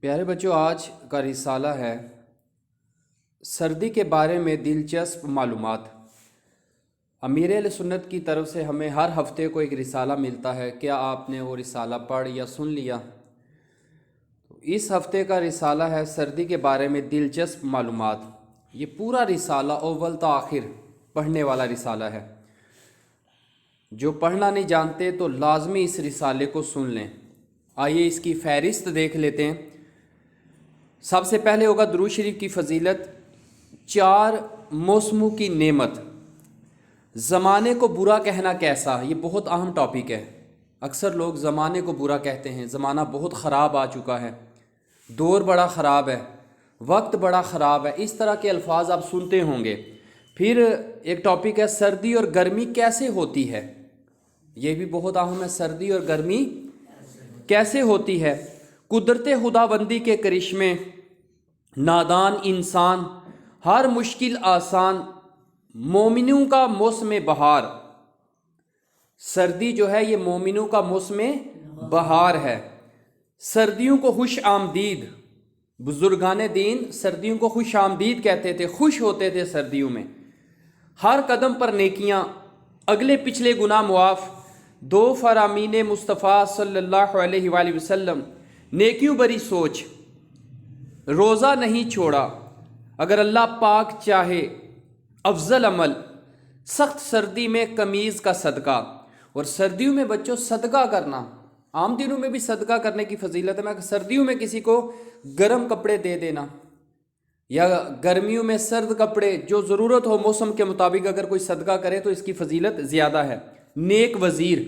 پیارے بچوں، آج کا رسالہ ہے سردی کے بارے میں دلچسپ معلومات۔ امیر اہل سنت کی طرف سے ہمیں ہر ہفتے کو ایک رسالہ ملتا ہے۔ کیا آپ نے وہ رسالہ پڑھ یا سن لیا؟ اس ہفتے کا رسالہ ہے سردی کے بارے میں دلچسپ معلومات۔ یہ پورا رسالہ اول تا آخر پڑھنے والا رسالہ ہے۔ جو پڑھنا نہیں جانتے تو لازمی اس رسالے کو سن لیں۔ آئیے اس کی فہرست دیکھ لیتے ہیں۔ سب سے پہلے ہوگا درود شریف کی فضیلت، 4 موسموں کی نعمت، زمانے کو برا کہنا کیسا۔ یہ بہت اہم ٹاپک ہے۔ اکثر لوگ زمانے کو برا کہتے ہیں۔ زمانہ بہت خراب آ چکا ہے، دور بڑا خراب ہے، وقت بڑا خراب ہے، اس طرح کے الفاظ آپ سنتے ہوں گے۔ پھر ایک ٹاپک ہے سردی اور گرمی کیسے ہوتی ہے۔ یہ بھی بہت اہم ہے، سردی اور گرمی کیسے ہوتی ہے۔ قدرت خداوندی کے کرشمے، نادان انسان، ہر مشکل آسان، مومنوں کا موسم بہار۔ سردی جو ہے یہ مومنوں کا موسم بہار ہے۔ سردیوں کو خوش آمدید، بزرگان دین سردیوں کو خوش آمدید کہتے تھے، خوش ہوتے تھے سردیوں میں۔ ہر قدم پر نیکیاں، اگلے پچھلے گناہ معاف، 2 فرامین مصطفیٰ صلی اللہ علیہ وآلہ وسلم، نیکیوں بری سوچ، روزہ نہیں چھوڑا اگر اللہ پاک چاہے، افضل عمل، سخت سردی میں قمیض کا صدقہ۔ اور سردیوں میں بچوں صدقہ کرنا، عام دنوں میں بھی صدقہ کرنے کی فضیلت ہے، میں سردیوں میں کسی کو گرم کپڑے دے دینا یا گرمیوں میں سرد کپڑے، جو ضرورت ہو موسم کے مطابق اگر کوئی صدقہ کرے تو اس کی فضیلت زیادہ ہے۔ نیک وزیر،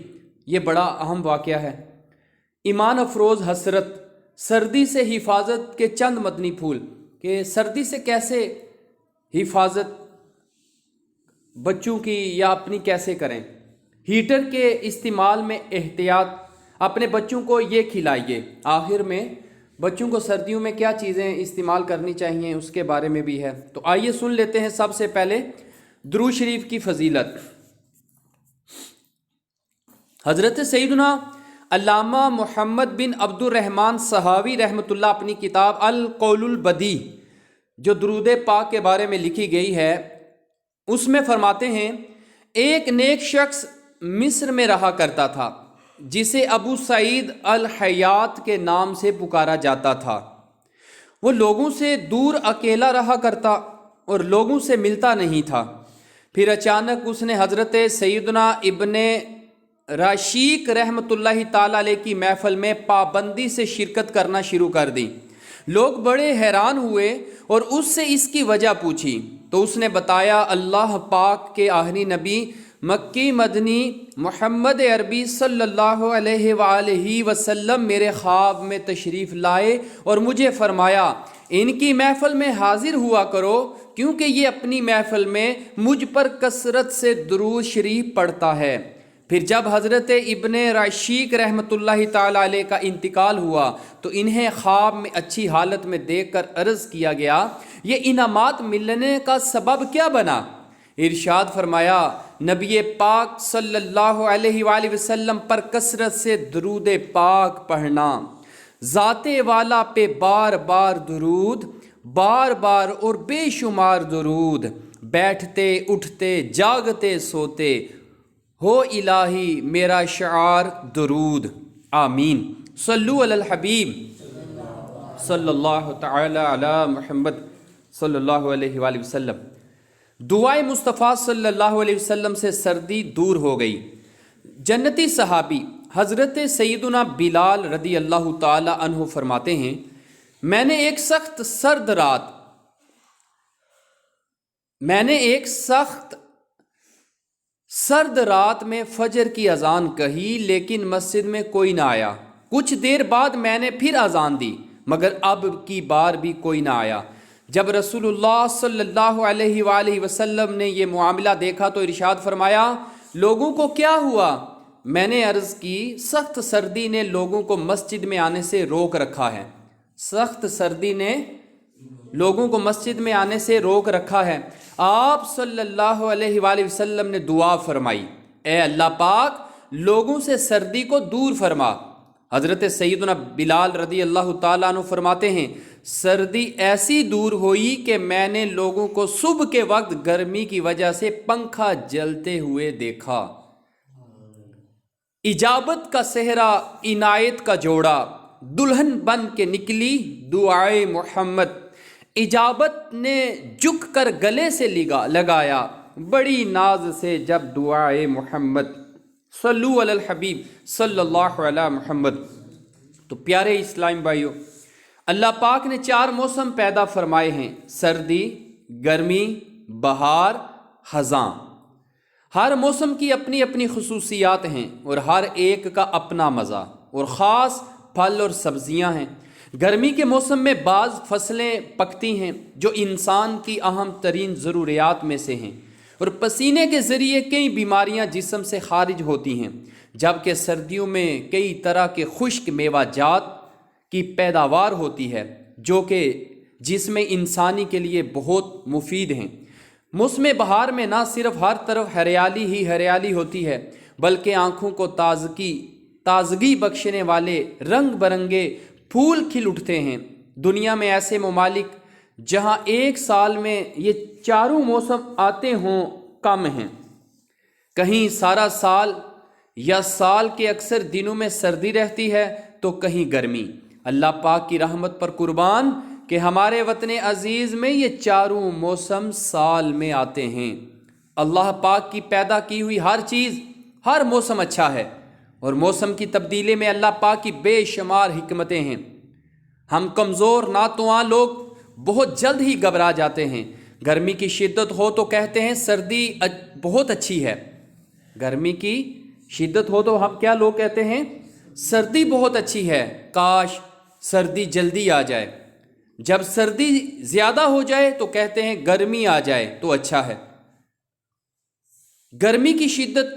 یہ بڑا اہم واقعہ ہے۔ ایمان افروز حسرت، سردی سے حفاظت کے چند مدنی پھول، کہ سردی سے کیسے حفاظت بچوں کی یا اپنی کیسے کریں۔ ہیٹر کے استعمال میں احتیاط، اپنے بچوں کو یہ کھلائیے۔ آخر میں بچوں کو سردیوں میں کیا چیزیں استعمال کرنی چاہیے اس کے بارے میں بھی ہے۔ تو آئیے سن لیتے ہیں سب سے پہلے درود شریف کی فضیلت۔ حضرت سیدنا علامہ محمد بن عبد الرحمن سہاوی رحمۃ اللہ اپنی کتاب القول البدیع جو درود پاک کے بارے میں لکھی گئی ہے، اس میں فرماتے ہیں، ایک نیک شخص مصر میں رہا کرتا تھا جسے ابو سعید الحیات کے نام سے پکارا جاتا تھا۔ وہ لوگوں سے دور اکیلا رہا کرتا اور لوگوں سے ملتا نہیں تھا۔ پھر اچانک اس نے حضرت سیدنا ابن راشیق رحمۃ اللہ تعالی علیہ کی محفل میں پابندی سے شرکت کرنا شروع کر دی۔ لوگ بڑے حیران ہوئے اور اس سے اس کی وجہ پوچھی تو اس نے بتایا، اللہ پاک کے آخری نبی مکی مدنی محمد عربی صلی اللہ علیہ وآلہ وسلم میرے خواب میں تشریف لائے اور مجھے فرمایا، ان کی محفل میں حاضر ہوا کرو کیونکہ یہ اپنی محفل میں مجھ پر کثرت سے درود شریف پڑھتا ہے۔ پھر جب حضرت ابن راشیق رحمۃ اللہ تعالی علیہ کا انتقال ہوا تو انہیں خواب میں اچھی حالت میں دیکھ کر عرض کیا گیا، یہ انعامات ملنے کا سبب کیا بنا؟ ارشاد فرمایا، نبی پاک صلی اللہ علیہ وآلہ وسلم پر کثرت سے درود پاک پڑھنا، ذات والا پہ بار بار درود، بار بار اور بے شمار درود، بیٹھتے اٹھتے جاگتے سوتے، ہو الہی میرا شعار درود، آمین۔ صلو علی الحبیب صلی اللہ تعالی علی محمد صلی اللہ علیہ وآلہ وسلم۔ دعائے مصطفیٰ صلی اللہ علیہ وسلم سے سردی دور ہو گئی۔ جنتی صحابی حضرت سیدنا بلال رضی اللہ تعالی عنہ فرماتے ہیں، میں نے ایک سخت سرد رات میں فجر کی اذان کہی لیکن مسجد میں کوئی نہ آیا۔ کچھ دیر بعد میں نے پھر اذان دی مگر اب کی بار بھی کوئی نہ آیا۔ جب رسول اللہ صلی اللہ علیہ وآلہ وسلم نے یہ معاملہ دیکھا تو ارشاد فرمایا، لوگوں کو کیا ہوا؟ میں نے عرض کی، سخت سردی نے لوگوں کو مسجد میں آنے سے روک رکھا ہے۔ سخت سردی نے لوگوں کو مسجد میں آنے سے روک رکھا ہے۔ آپ صلی اللہ علیہ وآلہ وسلم نے دعا فرمائی، اے اللہ پاک لوگوں سے سردی کو دور فرما۔ حضرت سیدنا بلال رضی اللہ تعالیٰ عنہ فرماتے ہیں سردی ایسی دور ہوئی کہ میں نے لوگوں کو صبح کے وقت گرمی کی وجہ سے پنکھا جلتے ہوئے دیکھا۔ اجابت کا صحرا عنایت کا جوڑا، دلہن بن کے نکلی دعائے محمد، اجابت نے جھک کر گلے سے لگایا بڑی ناز سے جب دعائے محمد، صلو علی الحبیب صلی اللہ علیہ محمد۔ تو پیارے اسلام بھائیو، اللہ پاک نے 4 موسم پیدا فرمائے ہیں، سردی، گرمی، بہار، خزاں۔ ہر موسم کی اپنی اپنی خصوصیات ہیں اور ہر ایک کا اپنا مزہ اور خاص پھل اور سبزیاں ہیں۔ گرمی کے موسم میں بعض فصلیں پکتی ہیں جو انسان کی اہم ترین ضروریات میں سے ہیں، اور پسینے کے ذریعے کئی بیماریاں جسم سے خارج ہوتی ہیں، جبکہ سردیوں میں کئی طرح کے خشک میوہ جات کی پیداوار ہوتی ہے جو کہ جسم انسانی کے لیے بہت مفید ہیں۔ موسم بہار میں نہ صرف ہر طرف ہریالی ہی ہریالی ہوتی ہے بلکہ آنکھوں کو تازگی بخشنے والے رنگ برنگے پھول کھل اٹھتے ہیں۔ دنیا میں ایسے ممالک جہاں ایک سال میں یہ 4 موسم آتے ہوں کم ہیں۔ کہیں سارا سال یا سال کے اکثر دنوں میں سردی رہتی ہے تو کہیں گرمی۔ اللہ پاک کی رحمت پر قربان کہ ہمارے وطن عزیز میں یہ 4 موسم سال میں آتے ہیں۔ اللہ پاک کی پیدا کی ہوئی ہر چیز، ہر موسم اچھا ہے، اور موسم کی تبدیلی میں اللہ پاک کی بے شمار حکمتیں ہیں۔ ہم کمزور ناتواں لوگ بہت جلد ہی گھبرا جاتے ہیں۔ گرمی کی شدت ہو تو کہتے ہیں سردی بہت اچھی ہے، گرمی کی شدت ہو تو ہم کیا لوگ کہتے ہیں سردی بہت اچھی ہے، کاش سردی جلدی آ جائے۔ جب سردی زیادہ ہو جائے تو کہتے ہیں گرمی آ جائے تو اچھا ہے۔ گرمی کی شدت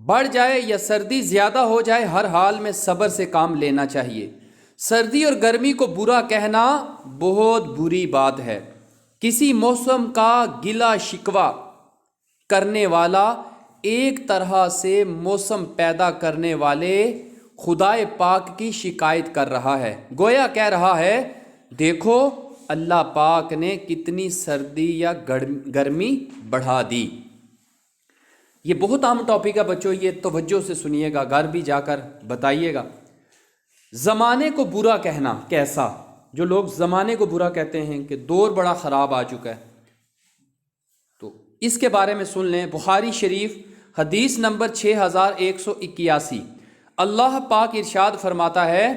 بڑھ جائے یا سردی زیادہ ہو جائے، ہر حال میں صبر سے کام لینا چاہیے۔ سردی اور گرمی کو برا کہنا بہت بری بات ہے۔ کسی موسم کا گلہ شکوہ کرنے والا ایک طرح سے موسم پیدا کرنے والے خدائے پاک کی شکایت کر رہا ہے، گویا کہہ رہا ہے دیکھو اللہ پاک نے کتنی سردی یا گرمی بڑھا دی۔ یہ بہت عام ٹاپک ہے بچوں، یہ توجہ سے سنیے گا، گھر بھی جا کر بتائیے گا۔ زمانے کو برا کہنا کیسا؟ جو لوگ زمانے کو برا کہتے ہیں کہ دور بڑا خراب آ چکا ہے، تو اس کے بارے میں سن لیں۔ بخاری شریف حدیث نمبر 6181، اللہ پاک ارشاد فرماتا ہے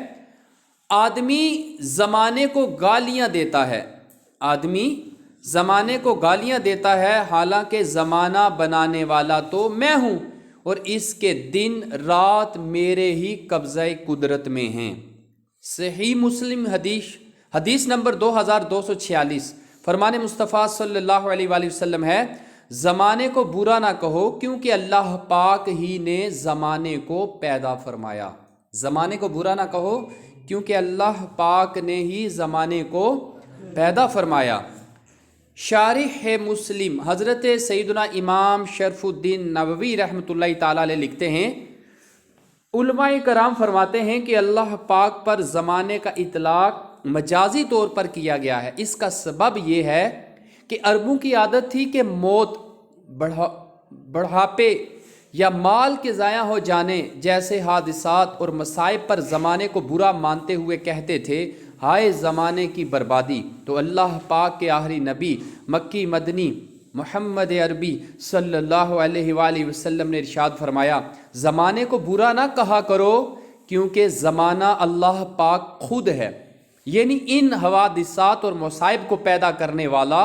آدمی زمانے کو گالیاں دیتا ہے، آدمی زمانے کو گالیاں دیتا ہے حالانکہ زمانہ بنانے والا تو میں ہوں، اور اس کے دن رات میرے ہی قبضہ قدرت میں ہیں۔ صحیح مسلم حدیث نمبر 2246، فرمان مصطفیٰ صلی اللہ علیہ وآلہ وسلم ہے زمانے کو برا نہ کہو کیونکہ اللہ پاک ہی نے زمانے کو پیدا فرمایا۔ زمانے کو برا نہ کہو کیونکہ اللہ پاک نے ہی زمانے کو پیدا فرمایا۔ شارح مسلم حضرت سیدنا امام شرف الدین نووی رحمۃ اللہ تعالیٰ علیہ لکھتے ہیں علماء کرام فرماتے ہیں کہ اللہ پاک پر زمانے کا اطلاق مجازی طور پر کیا گیا ہے۔ اس کا سبب یہ ہے کہ عربوں کی عادت تھی کہ موت، بڑھاپے یا مال کے ضائع ہو جانے جیسے حادثات اور مصائب پر زمانے کو برا مانتے ہوئے کہتے تھے ہائے زمانے کی بربادی۔ تو اللہ پاک کے آخری نبی مکی مدنی محمد عربی صلی اللہ علیہ وآلہ وسلم نے ارشاد فرمایا زمانے کو برا نہ کہا کرو کیونکہ زمانہ اللہ پاک خود ہے، یعنی ان حوادثات اور مصائب کو پیدا کرنے والا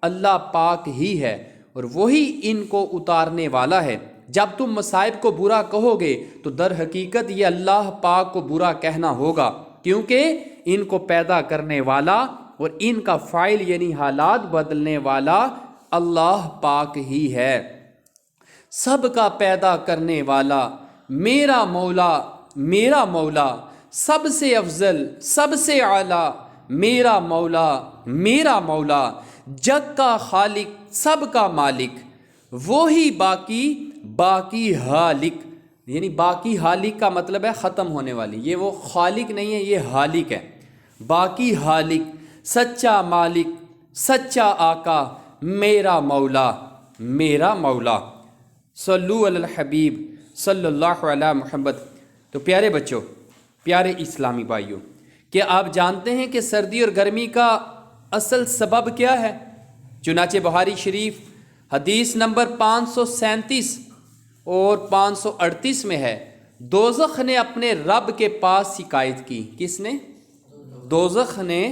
اللہ پاک ہی ہے اور وہی ان کو اتارنے والا ہے۔ جب تم مصائب کو برا کہو گے تو در حقیقت یہ اللہ پاک کو برا کہنا ہوگا کیونکہ ان کو پیدا کرنے والا اور ان کا فاعل یعنی حالات بدلنے والا اللہ پاک ہی ہے۔ سب کا پیدا کرنے والا میرا مولا سب سے افضل سب سے اعلیٰ میرا مولا جگ کا خالق سب کا مالک وہی باقی حالک یعنی باقی حالق کا مطلب ہے ختم ہونے والی، یہ وہ خالق نہیں ہے، یہ حالق ہے۔ باقی حالق، سچا مالک، سچا آقا، میرا مولا، میرا مولا۔ صلو علی الحبیب صلی اللہ علیہ محمد۔ تو پیارے بچوں، پیارے اسلامی بھائیوں، کیا آپ جانتے ہیں کہ سردی اور گرمی کا اصل سبب کیا ہے؟ چنانچہ بخاری شریف حدیث نمبر 537 اور 538 میں ہے، دوزخ نے اپنے رب کے پاس شکایت کی۔ کس نے؟ دوزخ نے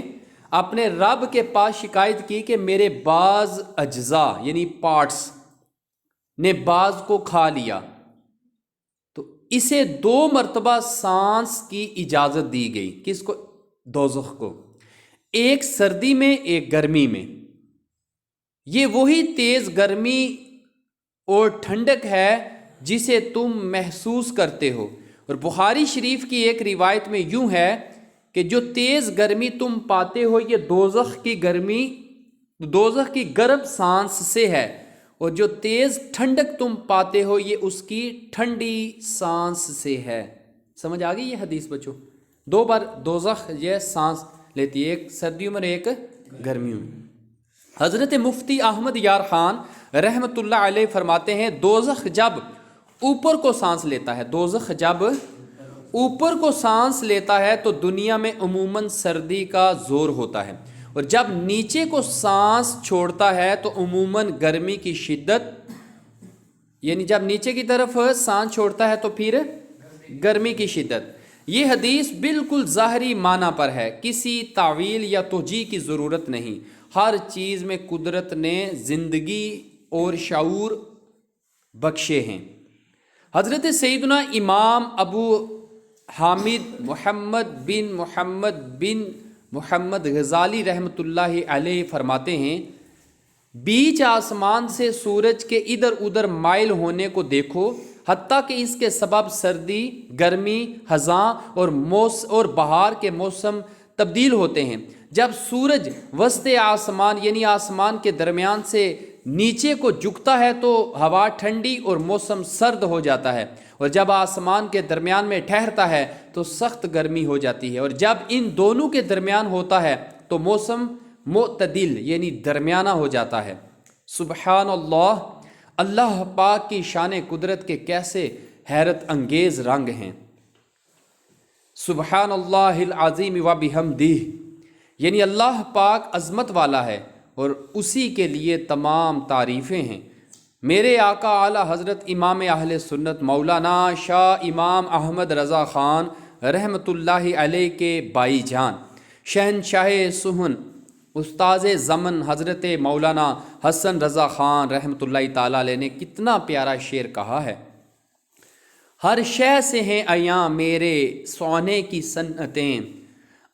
اپنے رب کے پاس شکایت کی کہ میرے بعض اجزاء یعنی پارٹس نے بعض کو کھا لیا، تو اسے 2 مرتبہ سانس کی اجازت دی گئی۔ کس کو؟ دوزخ کو، ایک سردی میں ایک گرمی میں۔ یہ وہی تیز گرمی اور ٹھنڈک ہے جسے تم محسوس کرتے ہو۔ اور بخاری شریف کی ایک روایت میں یوں ہے کہ جو تیز گرمی تم پاتے ہو یہ دوزخ کی گرمی، دوزخ کی گرم سانس سے ہے، اور جو تیز ٹھنڈک تم پاتے ہو یہ اس کی ٹھنڈی سانس سے ہے۔ سمجھ آ گئی یہ حدیث بچوں؟ 2 بار دوزخ یہ سانس لیتی ہے، ایک سردیوں میں ایک گرمیوں میں۔ حضرت مفتی احمد یار خان رحمۃ اللہ علیہ فرماتے ہیں، دوزخ جب اوپر کو سانس لیتا ہے، دوزخ جب اوپر کو سانس لیتا ہے تو دنیا میں عموماً سردی کا زور ہوتا ہے، اور جب نیچے کو سانس چھوڑتا ہے تو عموماً گرمی کی شدت، یعنی جب نیچے کی طرف سانس چھوڑتا ہے تو پھر گرمی کی شدت۔ یہ حدیث بالکل ظاہری معنی پر ہے، کسی تعویل یا توجیہ کی ضرورت نہیں۔ ہر چیز میں قدرت نے زندگی اور شعور بخشے ہیں۔ حضرت سیدنا امام ابو حامد محمد بن محمد غزالی رحمۃ اللہ علیہ فرماتے ہیں، بیچ آسمان سے سورج کے ادھر ادھر مائل ہونے کو دیکھو، حتیٰ کہ اس کے سبب سردی، گرمی، خزاں اور بہار کے موسم تبدیل ہوتے ہیں۔ جب سورج وسط آسمان یعنی آسمان کے درمیان سے نیچے کو جھکتا ہے تو ہوا ٹھنڈی اور موسم سرد ہو جاتا ہے، اور جب آسمان کے درمیان میں ٹھہرتا ہے تو سخت گرمی ہو جاتی ہے، اور جب ان دونوں کے درمیان ہوتا ہے تو موسم معتدل یعنی درمیانہ ہو جاتا ہے۔ سبحان اللہ، اللہ پاک کی شان قدرت کے کیسے حیرت انگیز رنگ ہیں۔ سبحان اللہ العظیم و بحمدہ، یعنی اللہ پاک عظمت والا ہے اور اسی کے لیے تمام تعریفیں ہیں۔ میرے آقا اعلی حضرت امام اہل سنت مولانا شاہ امام احمد رضا خان رحمۃ اللہ علیہ کے بائی جان، شہنشاہ صحن، استاذ زمن حضرت مولانا حسن رضا خان رحمۃ اللہ تعالیٰ علیہ نے کتنا پیارا شعر کہا ہے، ہر شے سے ہیں عیاں میرے سونے کی صنعتیں،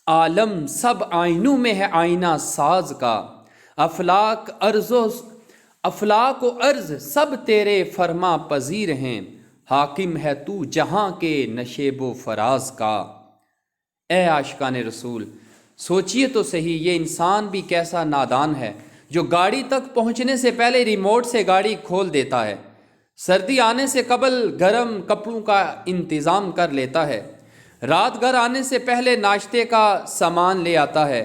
عالم سب آئینوں میں ہے آئینہ ساز کا، افلاک و ارض سب تیرے فرما پذیر ہیں، حاکم ہے تو جہاں کے نشیب و فراز کا۔ اے عاشقان رسول، سوچئے تو صحیح، یہ انسان بھی کیسا نادان ہے جو گاڑی تک پہنچنے سے پہلے ریموٹ سے گاڑی کھول دیتا ہے، سردی آنے سے قبل گرم کپڑوں کا انتظام کر لیتا ہے، رات گھر آنے سے پہلے ناشتے کا سامان لے آتا ہے،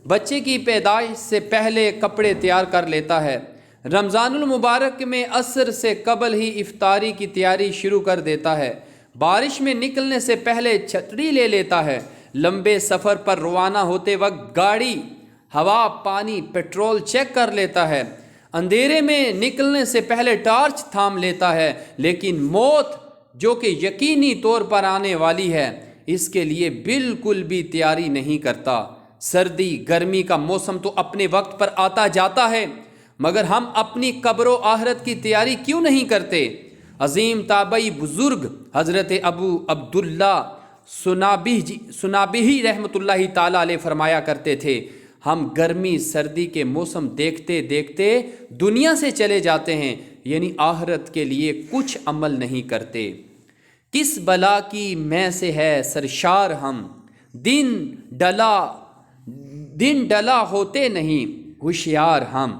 بچے کی پیدائش سے پہلے کپڑے تیار کر لیتا ہے، رمضان المبارک میں عصر سے قبل ہی افطاری کی تیاری شروع کر دیتا ہے، بارش میں نکلنے سے پہلے چھتری لے لیتا ہے، لمبے سفر پر روانہ ہوتے وقت گاڑی، ہوا، پانی، پیٹرول چیک کر لیتا ہے، اندھیرے میں نکلنے سے پہلے ٹارچ تھام لیتا ہے، لیکن موت جو کہ یقینی طور پر آنے والی ہے اس کے لیے بالکل بھی تیاری نہیں کرتا۔ سردی گرمی کا موسم تو اپنے وقت پر آتا جاتا ہے، مگر ہم اپنی قبر و آخرت کی تیاری کیوں نہیں کرتے؟ عظیم تابعی بزرگ حضرت ابو عبداللہ سنابحی رحمۃ اللہ تعالیٰ علیہ فرمایا کرتے تھے، ہم گرمی سردی کے موسم دیکھتے دیکھتے دنیا سے چلے جاتے ہیں، یعنی آخرت کے لیے کچھ عمل نہیں کرتے۔ کس بلا کی میں سے ہے سرشار ہم، دن ڈلا ہوتے نہیں ہوشیار ہم۔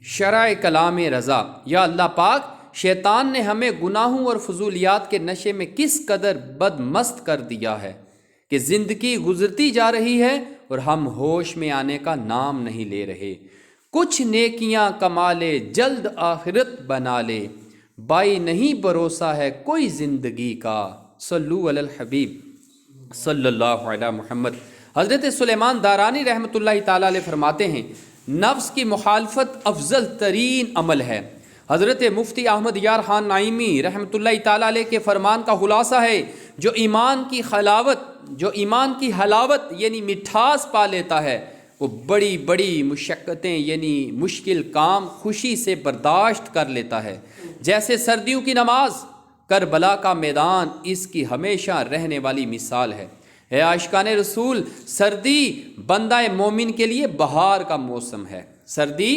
شرع کلام رضا، یا اللہ پاک شیطان نے ہمیں گناہوں اور فضولیات کے نشے میں کس قدر بدمست کر دیا ہے کہ زندگی گزرتی جا رہی ہے اور ہم ہوش میں آنے کا نام نہیں لے رہے۔ کچھ نیکیاں کما لے، جلد آخرت بنا لے، بائی نہیں بھروسہ ہے کوئی زندگی کا۔ صلو علی الحبیب صلی اللہ علیہ محمد۔ حضرت سلیمان دارانی رحمۃ اللہ تعالیٰ علیہ فرماتے ہیں نفس کی مخالفت افضل ترین عمل ہے۔ حضرت مفتی احمد یار خان نعیمی رحمۃ اللہ تعالیٰ علیہ کے فرمان کا خلاصہ ہے جو ایمان کی حلاوت یعنی مٹھاس پا لیتا ہے وہ بڑی بڑی مشقتیں یعنی مشکل کام خوشی سے برداشت کر لیتا ہے۔ جیسے سردیوں کی نماز کربلا کا میدان اس کی ہمیشہ رہنے والی مثال ہے۔ اے عاشقان رسول، سردی بندہ مومن کے لیے بہار کا موسم ہے۔ سردی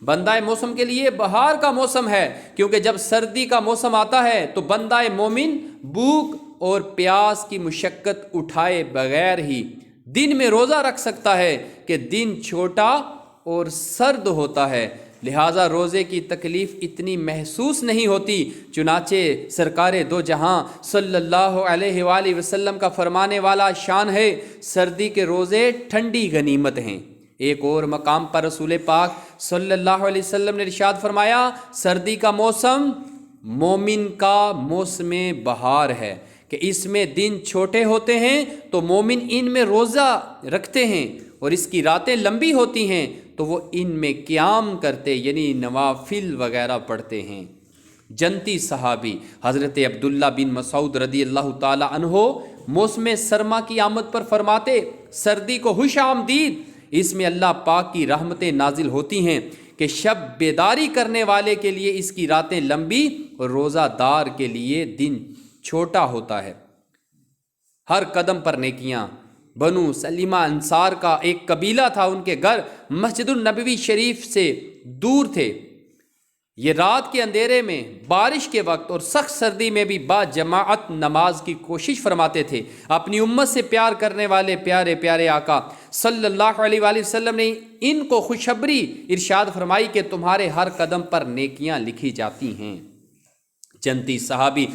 بندہ موسم کے لیے بہار کا موسم ہے، کیونکہ جب سردی کا موسم آتا ہے تو بندہ مومن بھوک اور پیاس کی مشقت اٹھائے بغیر ہی دن میں روزہ رکھ سکتا ہے کہ دن چھوٹا اور سرد ہوتا ہے، لہٰذا روزے کی تکلیف اتنی محسوس نہیں ہوتی۔ چنانچہ سرکار دو جہاں صلی اللہ علیہ وآلہ وسلم کا فرمانے والا شان ہے سردی کے روزے ٹھنڈی غنیمت ہیں۔ ایک اور مقام پر رسول پاک صلی اللہ علیہ وسلم نے ارشاد فرمایا سردی کا موسم مومن کا موسم بہار ہے کہ اس میں دن چھوٹے ہوتے ہیں تو مومن ان میں روزہ رکھتے ہیں، اور اس کی راتیں لمبی ہوتی ہیں تو وہ ان میں قیام کرتے یعنی نوافل وغیرہ پڑھتے ہیں۔ جنتی صحابی حضرت عبداللہ بن مسعود رضی اللہ تعالی عنہ موسم سرما کی آمد پر فرماتے سردی کو خوش آمدید، اس میں اللہ پاک کی رحمتیں نازل ہوتی ہیں کہ شب بیداری کرنے والے کے لیے اس کی راتیں لمبی اور روزہ دار کے لیے دن چھوٹا ہوتا ہے۔ ہر قدم پر نیکیاں۔ بنو سلیمہ انصار کا ایک قبیلہ تھا، ان کے گھر مسجد النبوی شریف سے دور تھے۔ یہ رات کے اندھیرے میں، بارش کے وقت اور سخت سردی میں بھی با جماعت نماز کی کوشش فرماتے تھے۔ اپنی امت سے پیار کرنے والے پیارے پیارے آقا صلی اللہ علیہ وآلہ وسلم نے ان کو خوشخبری ارشاد فرمائی کہ تمہارے ہر قدم پر نیکیاں لکھی جاتی ہیں۔ جنتی صحابی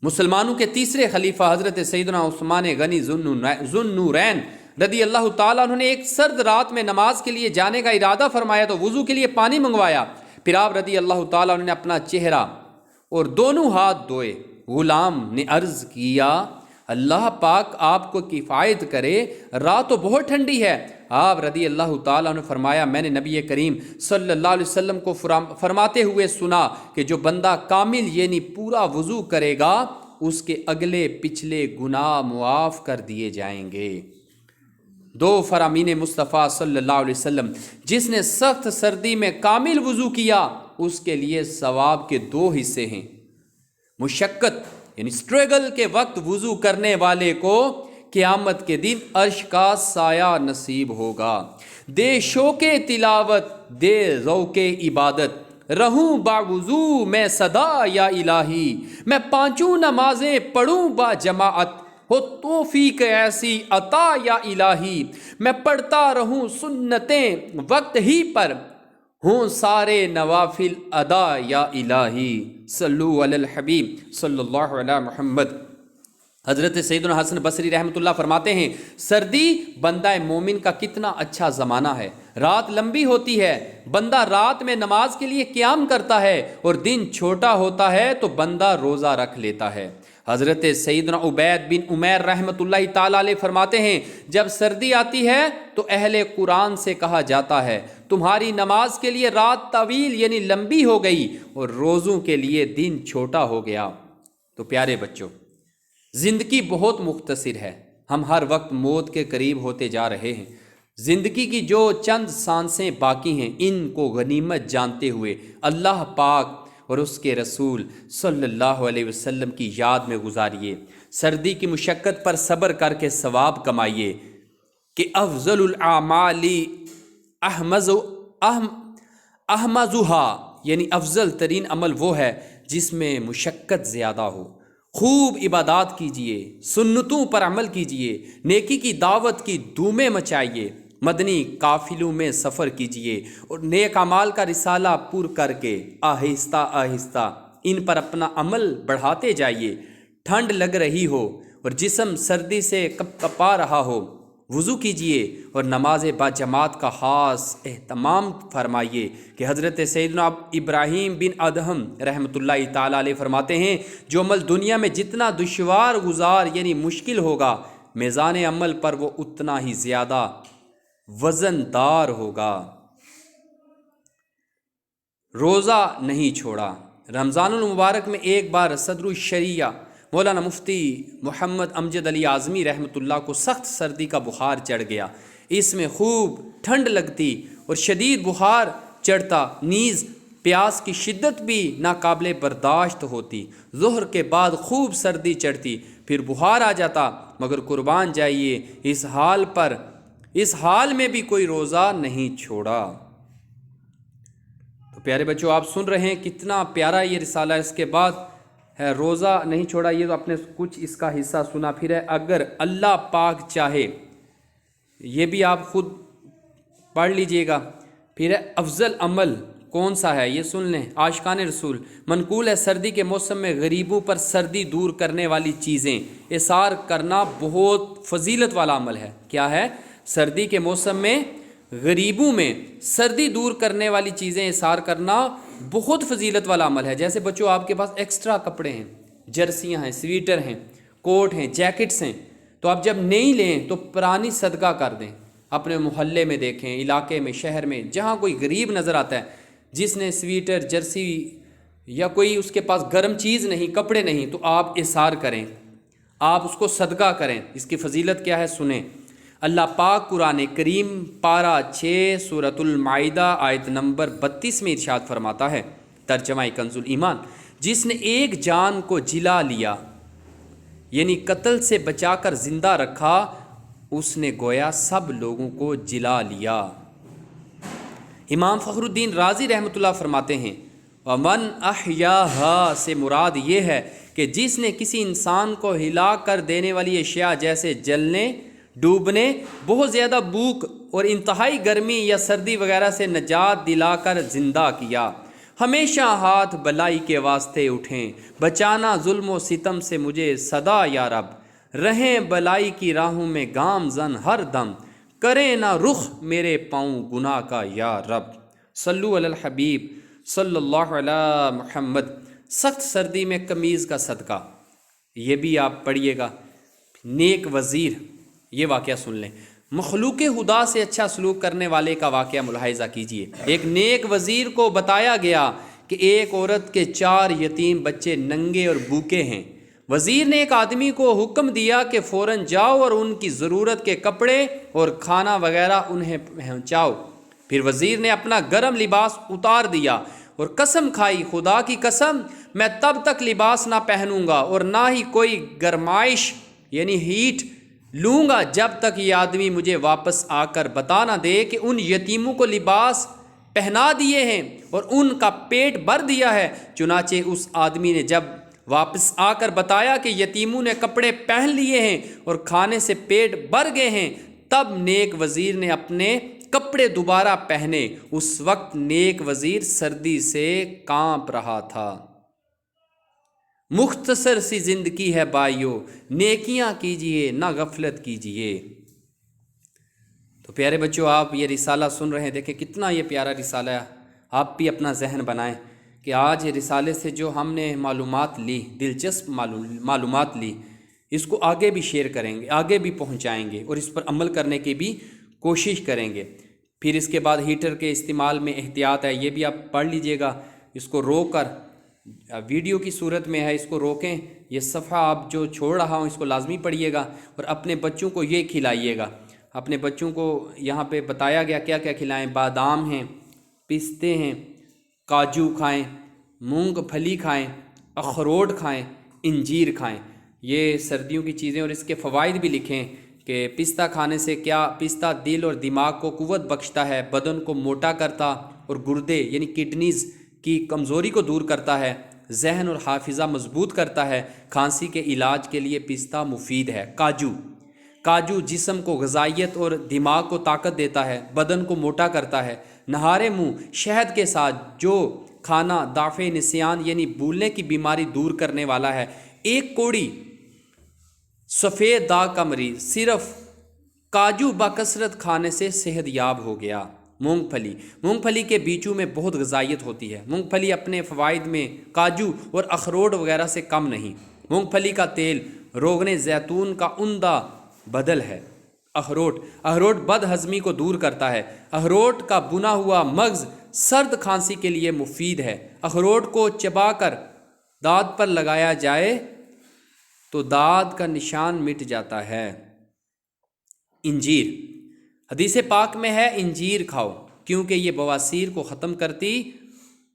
مسلمانوں کے تیسرے خلیفہ حضرت سیدنا عثمان غنی ذوالنورین رضی اللہ تعالیٰ عنہ نے ایک سرد رات میں نماز کے لیے جانے کا ارادہ فرمایا تو وضو کے لیے پانی منگوایا۔ پھر آپ رضی اللہ تعالیٰ عنہ نے اپنا چہرہ اور دونوں ہاتھ دھوئے۔ غلام نے عرض کیا اللہ پاک آپ کو کفایت کرے، رات تو بہت ٹھنڈی ہے۔ آپ رضی اللہ تعالیٰ عنہ فرمایا میں نے نبی کریم صلی اللہ علیہ وسلم کو فرماتے ہوئے سنا کہ جو بندہ کامل یعنی پورا وضو کرے گا اس کے اگلے پچھلے گناہ معاف کر دیے جائیں گے۔ دو فرامین مصطفیٰ صلی اللہ علیہ وسلم جس نے سخت سردی میں کامل وضو کیا اس کے لیے ثواب کے دو حصے ہیں۔ مشقت یعنی اسٹرگل کے وقت وضو کرنے والے کو قیامت کے دن عرش کا سایہ نصیب ہوگا۔ دے شوق تلاوت دے ذوق عبادت رہوں با وضو میں صدا یا الہی، میں پانچوں نمازیں پڑھوں با جماعت ہو توفیق ایسی عطا یا الہی، میں پڑھتا رہوں سنتیں وقت ہی پر ہوں سارے نوافل ادا یا الہی۔ صلو علی الحبیب صلی اللہ علیہ محمد۔ حضرت سیدنا حسن بصری رحمۃ اللہ فرماتے ہیں سردی بندہ مومن کا کتنا اچھا زمانہ ہے۔ رات لمبی ہوتی ہے، بندہ رات میں نماز کے لیے قیام کرتا ہے، اور دن چھوٹا ہوتا ہے تو بندہ روزہ رکھ لیتا ہے۔ حضرت سیدنا عبید بن عمیر رحمۃ اللہ تعالیٰ علیہ فرماتے ہیں جب سردی آتی ہے تو اہل قرآن سے کہا جاتا ہے تمہاری نماز کے لیے رات طویل یعنی لمبی ہو گئی اور روزوں کے لیے دن چھوٹا ہو گیا۔ تو پیارے بچوں، زندگی بہت مختصر ہے، ہم ہر وقت موت کے قریب ہوتے جا رہے ہیں۔ زندگی کی جو چند سانسیں باقی ہیں ان کو غنیمت جانتے ہوئے اللہ پاک اور اس کے رسول صلی اللہ علیہ وسلم کی یاد میں گزاریے۔ سردی کی مشقت پر صبر کر کے ثواب کمائیے کہ افضل الاعمال احمزھا یعنی افضل ترین عمل وہ ہے جس میں مشقت زیادہ ہو۔ خوب عبادات کیجئے، سنتوں پر عمل کیجئے، نیکی کی دعوت کی دھومیں مچائیے، مدنی قافلوں میں سفر کیجئے اور نیک اعمال کا رسالہ پر کر کے آہستہ آہستہ ان پر اپنا عمل بڑھاتے جائیے۔ ٹھنڈ لگ رہی ہو اور جسم سردی سے کپا رہا ہو، وضو کیجئے اور نماز باجماعت کا خاص اہتمام فرمائیے کہ حضرت سیدنا ابراہیم بن ادہم رحمۃ اللہ تعالیٰ علیہ فرماتے ہیں، جو عمل دنیا میں جتنا دشوار گزار یعنی مشکل ہوگا، میزان عمل پر وہ اتنا ہی زیادہ وزن دار ہوگا۔ روزہ نہیں چھوڑا۔ رمضان المبارک میں ایک بار صدر الشریعہ مولانا مفتی محمد امجد علی اعظمی رحمۃ اللہ کو سخت سردی کا بخار چڑھ گیا۔ اس میں خوب ٹھنڈ لگتی اور شدید بخار چڑھتا، نیز پیاس کی شدت بھی ناقابل برداشت ہوتی۔ ظہر کے بعد خوب سردی چڑھتی، پھر بخار آ جاتا، مگر قربان جائیے اس حال میں بھی کوئی روزہ نہیں چھوڑا۔ تو پیارے بچوں، آپ سن رہے ہیں کتنا پیارا یہ رسالہ ہے۔ اس کے بعد ہے روزہ نہیں چھوڑا، یہ تو آپ نے کچھ اس کا حصہ سنا۔ پھر ہے اگر اللہ پاک چاہے، یہ بھی آپ خود پڑھ لیجئے گا۔ پھر ہے افضل عمل کون سا ہے، یہ سن لیں۔ عاشقان رسول، منقول ہے سردی کے موسم میں غریبوں پر سردی دور کرنے والی چیزیں ایثار کرنا بہت فضیلت والا عمل ہے۔ کیا ہے؟ سردی کے موسم میں غریبوں میں سردی دور کرنے والی چیزیں ایثار کرنا بہت فضیلت والا عمل ہے۔ جیسے بچوں آپ کے پاس ایکسٹرا کپڑے ہیں، جرسیاں ہیں، سویٹر ہیں، کوٹ ہیں، جیکٹس ہیں، تو آپ جب نہیں لیں تو پرانی صدقہ کر دیں۔ اپنے محلے میں دیکھیں، علاقے میں، شہر میں، جہاں کوئی غریب نظر آتا ہے، جس نے سویٹر، جرسی یا کوئی اس کے پاس گرم چیز نہیں، کپڑے نہیں، تو آپ ایثار کریں، آپ اس کو صدقہ کریں۔ اس کی فضیلت کیا ہے سنیں۔ اللہ پاک قرآن کریم پارہ 6 سورۃ المائدہ آیت نمبر 32 میں ارشاد فرماتا ہے، ترجمہ کنز الایمان، جس نے ایک جان کو جلا لیا یعنی قتل سے بچا کر زندہ رکھا، اس نے گویا سب لوگوں کو جلا لیا۔ امام فخر الدین رازی رحمۃ اللہ فرماتے ہیں، وَمَنْ أَحْيَاهَا سے مراد یہ ہے کہ جس نے کسی انسان کو ہلاک کر دینے والی اشیاء جیسے جلنے، ڈوبنے، بہت زیادہ بھوک اور انتہائی گرمی یا سردی وغیرہ سے نجات دلا کر زندہ کیا۔ ہمیشہ ہاتھ بلائی کے واسطے اٹھیں، بچانا ظلم و ستم سے مجھے صدا یا رب، رہیں بلائی کی راہوں میں گام زن ہر دم، کریں نہ رخ میرے پاؤں گناہ کا یا رب۔ صلو علی الحبیب صلی اللہ علی محمد۔ سخت سردی میں قمیض کا صدقہ، یہ بھی آپ پڑھیے گا۔ نیک وزیر، یہ واقعہ سن لیں۔ مخلوق خدا سے اچھا سلوک کرنے والے کا واقعہ ملاحظہ کیجئے۔ ایک نیک وزیر کو بتایا گیا کہ ایک عورت کے 4 یتیم بچے ننگے اور بھوکے ہیں۔ وزیر نے ایک آدمی کو حکم دیا کہ فوراً جاؤ اور ان کی ضرورت کے کپڑے اور کھانا وغیرہ انہیں پہنچاؤ۔ پھر وزیر نے اپنا گرم لباس اتار دیا اور قسم کھائی، خدا کی قسم، میں تب تک لباس نہ پہنوں گا اور نہ ہی کوئی گرمائش یعنی ہیٹ لوں گا جب تک یہ آدمی مجھے واپس آ کر بتا نہ دے کہ ان یتیموں کو لباس پہنا دیے ہیں اور ان کا پیٹ بھر دیا ہے۔ چنانچہ اس آدمی نے جب واپس آ کر بتایا کہ یتیموں نے کپڑے پہن لیے ہیں اور کھانے سے پیٹ بھر گئے ہیں، تب نیک وزیر نے اپنے کپڑے دوبارہ پہنے۔ اس وقت نیک وزیر سردی سے کانپ رہا تھا۔ مختصر سی زندگی ہے بھائیو، نیکیاں کیجئے نہ غفلت کیجئے۔ تو پیارے بچوں، آپ یہ رسالہ سن رہے ہیں، دیکھیں کتنا یہ پیارا رسالہ ہے۔ آپ بھی اپنا ذہن بنائیں کہ آج رسالے سے جو ہم نے معلومات لی، دلچسپ معلومات لی، اس کو آگے بھی شیئر کریں گے، آگے بھی پہنچائیں گے اور اس پر عمل کرنے کی بھی کوشش کریں گے۔ پھر اس کے بعد ہیٹر کے استعمال میں احتیاط ہے، یہ بھی آپ پڑھ لیجئے گا۔ اس کو روک کر، ویڈیو کی صورت میں ہے، اس کو روکیں۔ یہ صفحہ آپ جو چھوڑ رہا ہوں اس کو لازمی پڑھیے گا اور اپنے بچوں کو یہ کھلائیے گا۔ اپنے بچوں کو یہاں پہ بتایا گیا کیا کیا کھلائیں۔ بادام ہیں، پستے ہیں، کاجو کھائیں، مونگ پھلی کھائیں، اخروٹ کھائیں، انجیر کھائیں۔ یہ سردیوں کی چیزیں، اور اس کے فوائد بھی لکھیں کہ پستہ کھانے سے کیا، پستہ دل اور دماغ کو قوت بخشتا ہے، بدن کو موٹا کرتا اور گردے یعنی کڈنیز کی کمزوری کو دور کرتا ہے، ذہن اور حافظہ مضبوط کرتا ہے، کھانسی کے علاج کے لیے پستہ مفید ہے۔ کاجو جسم کو غذائیت اور دماغ کو طاقت دیتا ہے، بدن کو موٹا کرتا ہے۔ نہارے منہ شہد کے ساتھ جو کھانا ضعف نسیان یعنی بھولنے کی بیماری دور کرنے والا ہے۔ ایک کوڑی سفید داغ کا مریض صرف کاجو بکثرت کھانے سے صحت یاب ہو گیا۔ مونگ پھلی کے بیجوں میں بہت غذائیت ہوتی ہے۔ مونگ پھلی اپنے فوائد میں کاجو اور اخروٹ وغیرہ سے کم نہیں۔ مونگ پھلی کا تیل روغن زیتون کا عمدہ بدل ہے۔ اخروٹ بد ہضمی کو دور کرتا ہے۔ اخروٹ کا بنا ہوا مغز سرد کھانسی کے لیے مفید ہے۔ اخروٹ کو چبا کر دانت پر لگایا جائے تو دانت کا نشان مٹ جاتا ہے۔ انجیر، حدیث پاک میں ہے انجیر کھاؤ کیونکہ یہ بواسیر کو ختم کرتی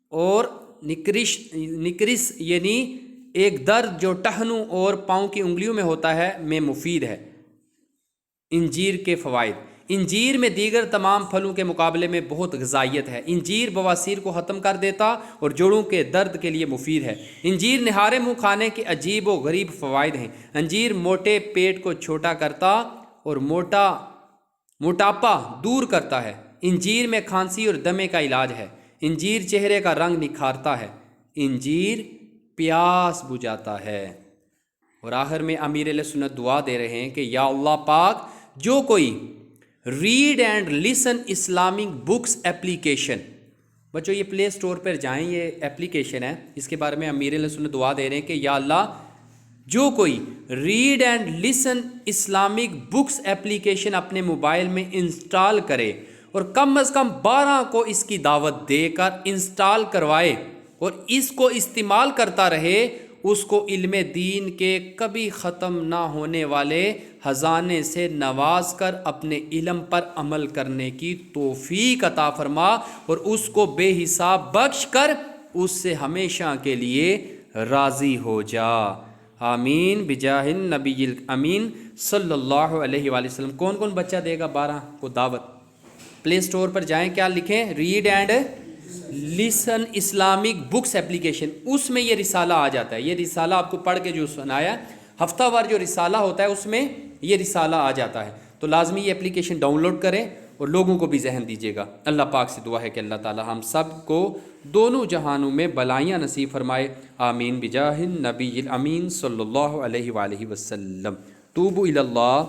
اور نکرس یعنی ایک درد جو ٹہنوں اور پاؤں کی انگلیوں میں ہوتا ہے میں مفید ہے۔ انجیر کے فوائد، انجیر میں دیگر تمام پھلوں کے مقابلے میں بہت غذائیت ہے۔ انجیر بواسیر کو ختم کر دیتا اور جوڑوں کے درد کے لیے مفید ہے۔ انجیر نہارے منہ کھانے کے عجیب و غریب فوائد ہیں۔ انجیر موٹے پیٹ کو چھوٹا کرتا اور موٹاپا دور کرتا ہے۔ انجیر میں کھانسی اور دمے کا علاج ہے۔ انجیر چہرے کا رنگ نکھارتا ہے۔ انجیر پیاس بجھاتا ہے۔ اور آخر میں امیر اہل سنت دعا دے رہے ہیں کہ یا اللہ پاک، جو کوئی read and listen Islamic books application, بچوں یہ پلے سٹور پر جائیں، یہ ایپلیکیشن ہے، اس کے بارے میں امیر اہل سنت دعا دے رہے ہیں کہ یا اللہ، جو کوئی read and listen Islamic books application اپنے موبائل میں انسٹال کرے اور کم از کم 12 کو اس کی دعوت دے کر انسٹال کروائے اور اس کو استعمال کرتا رہے، اس کو علم دین کے کبھی ختم نہ ہونے والے خزانے سے نواز کر اپنے علم پر عمل کرنے کی توفیق عطا فرما اور اس کو بے حساب بخش کر اس سے ہمیشہ کے لیے راضی ہو جا۔ آمین بجاہ النبی الامین صلی اللہ علیہ وآلہ وسلم۔ کون کون بچہ دے گا 12 کو دعوت؟ پلے سٹور پر جائیں، کیا لکھیں؟ Read and listen Islamic books application, اس میں یہ رسالہ آ جاتا ہے۔ یہ رسالہ آپ کو پڑھ کے جو سنایا، ہفتہ وار جو رسالہ ہوتا ہے اس میں یہ رسالہ آ جاتا ہے، تو لازمی یہ اپلیکیشن ڈاؤن لوڈ کریں اور لوگوں کو بھی ذہن دیجیے گا۔ اللہ پاک سے دعا ہے کہ اللہ تعالی ہم سب کو دونوں جہانوں میں بلائیاں نصیب فرمائے۔ آمین بجاہ النبی الامین صلی اللہ علیہ وآلہ وسلم۔ توبوا الی اللہ،